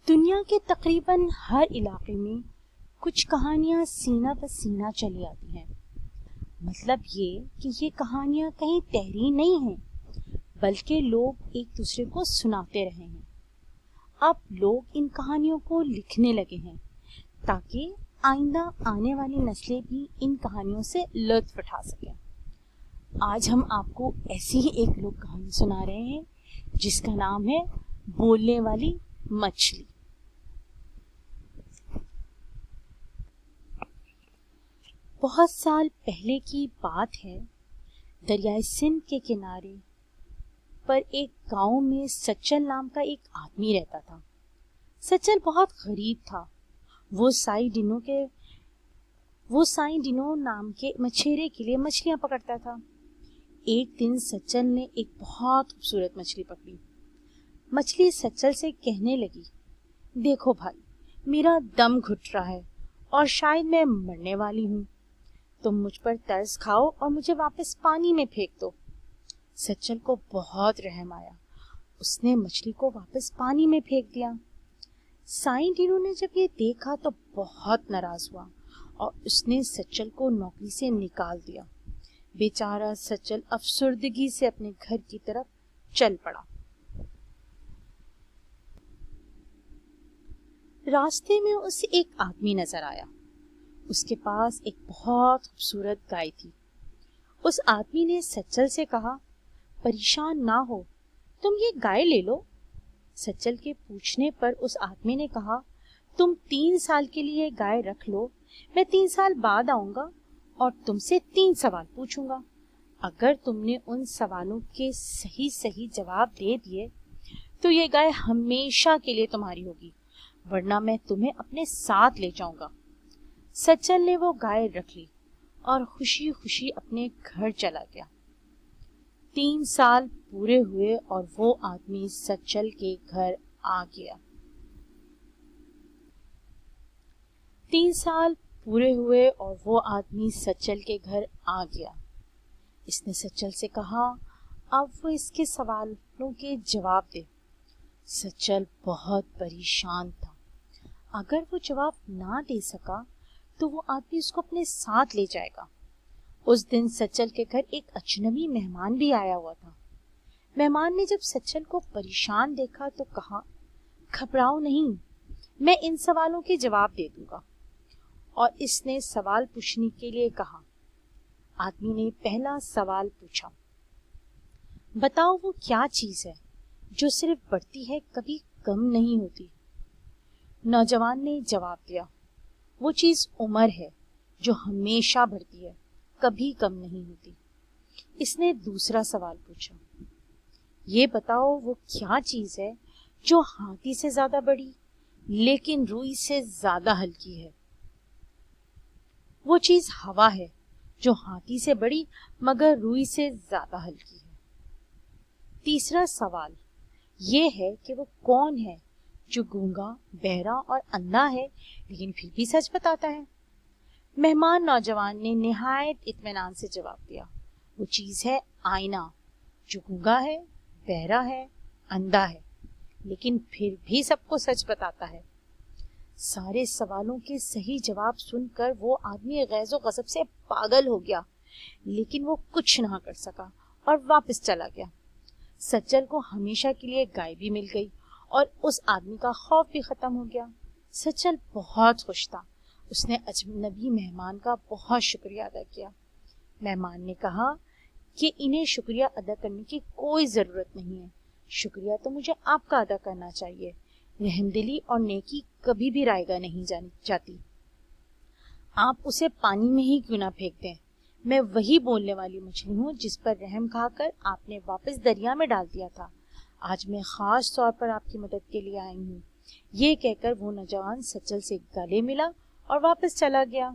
دنیا کے تقریباً ہر علاقے میں کچھ کہانیاں سینہ بہ سینہ چلی آتی ہیں۔ مطلب یہ کہ یہ کہانیاں کہیں تحریر نہیں ہیں بلکہ لوگ ایک دوسرے کو سناتے رہے ہیں۔ اب لوگ ان کہانیوں کو لکھنے لگے ہیں تاکہ آئندہ آنے والی نسلیں بھی ان کہانیوں سے لطف اٹھا سکیں۔ آج ہم آپ کو ایسی ہی ایک لوک کہانی سنا رہے ہیں جس کا نام ہے بولنے والی مچھلی۔ بہت سال پہلے کی بات ہے، دریائے سندھ کے کنارے پر ایک گاؤں میں سچل نام کا ایک آدمی رہتا تھا۔ سچل بہت غریب تھا۔ وہ سائیں ڈینو نام کے مچھیرے کے لیے مچھلیاں پکڑتا تھا۔ ایک دن سچل نے ایک بہت خوبصورت مچھلی پکڑی۔ مچھلی سچل سے کہنے لگی، دیکھو بھائی، میرا دم گھٹ رہا ہے اور شاید میں مرنے والی ہوں، تم مجھ پر ترس کھاؤ اور مجھے واپس پانی میں پھینک دو۔ سچل کو بہت رحم آیا، اس نے مچھلی کو واپس پانی میں پھینک دیا۔ سائیں ڈینو نے جب یہ دیکھا تو بہت ناراض ہوا اور اس نے سچل کو نوکری سے نکال دیا۔ بیچارہ سچل افسردگی سے اپنے گھر کی طرف چل پڑا۔ راستے میں اسے ایک آدمی نظر آیا۔ اس کے پاس ایک بہت خوبصورت گائے تھی۔ اس آدمی نے سچل سے کہا، پریشان نہ ہو، تم یہ گائے لے لو۔ سچل کے پوچھنے پر اس آدمی نے کہا، تم 3 سال کے لیے گائے رکھ لو، میں 3 سال بعد آؤں گا اور تم سے 3 سوال پوچھوں گا۔ اگر تم نے ان سوالوں کے صحیح جواب دے دیے تو یہ گائے ہمیشہ کے لیے تمہاری ہوگی، ورنہ میں تمہیں اپنے ساتھ لے جاؤں گا۔ سچل نے وہ گائے رکھ لی اور خوشی خوشی اپنے گھر چلا گیا۔ 3 سال پورے ہوئے اور وہ آدمی سچل کے گھر آ گیا۔ 3 سال پورے ہوئے اور وہ آدمی سچل کے گھر آ گیا۔ اس نے سچل سے کہا، اب وہ اس کے سوالوں کے جواب دے۔ سچل بہت پریشان تھا۔ اگر وہ جواب نہ دے سکا تو وہ آدمی اس کو اپنے ساتھ لے جائے گا۔ اس دن سچل کے گھر ایک اجنبی مہمان بھی آیا ہوا تھا۔ مہمان نے جب سچل کو پریشان دیکھا تو کہا، گھبراؤ نہیں، میں ان سوالوں کے جواب دے دوں گا۔ اور اس نے سوال پوچھنے کے لیے کہا۔ آدمی نے پہلا سوال پوچھا، بتاؤ وہ کیا چیز ہے جو صرف بڑھتی ہے کبھی کم نہیں ہوتی؟ نوجوان نے جواب دیا، وہ چیز عمر ہے جو ہمیشہ بڑھتی ہے، کبھی کم نہیں ہوتی۔ اس نے دوسرا سوال پوچھا، یہ بتاؤ وہ کیا چیز ہے جو ہاتھی سے زیادہ بڑی لیکن روئی سے زیادہ ہلکی ہے؟ وہ چیز ہوا ہے جو ہاتھی سے بڑی مگر روئی سے زیادہ ہلکی ہے۔ تیسرا سوال یہ ہے کہ وہ کون ہے جو گونگا، بہرا اور اندھا ہے لیکن پھر بھی سچ بتاتا ہے؟ مہمان نوجوان نے نہایت اطمینان سے جواب دیا، وہ چیز ہے آئینہ، جو گونگا ہے، بہرا ہے، اندھا ہے لیکن پھر بھی سب کو سچ بتاتا ہے۔ سارے سوالوں کے صحیح جواب سن کر وہ آدمی غیظ و غضب سے پاگل ہو گیا، لیکن وہ کچھ نہ کر سکا اور واپس چلا گیا۔ سچل کو ہمیشہ کے لیے گائے بھی مل گئی اور اس آدمی کا خوف بھی ختم ہو گیا۔ سچل بہت خوش تھا۔ اس نے اجنبی مہمان کا بہت شکریہ ادا کیا۔ مہمان نے کہا کہ انہیں شکریہ ادا کرنے کی کوئی ضرورت نہیں ہے، شکریہ تو مجھے آپ کا ادا کرنا چاہیے۔ رحم دلی اور نیکی کبھی بھی رائیگاں نہیں جاتی، آپ اسے پانی میں ہی کیوں نہ پھینک دیں۔ میں وہی بولنے والی مچھلی ہوں جس پر رحم کھا کر آپ نے واپس دریا میں ڈال دیا تھا۔ آج میں خاص طور پر آپ کی مدد کے لیے آئی ہوں۔ یہ کہہ کر وہ نوجوان سچل سے گلے ملا اور واپس چلا گیا۔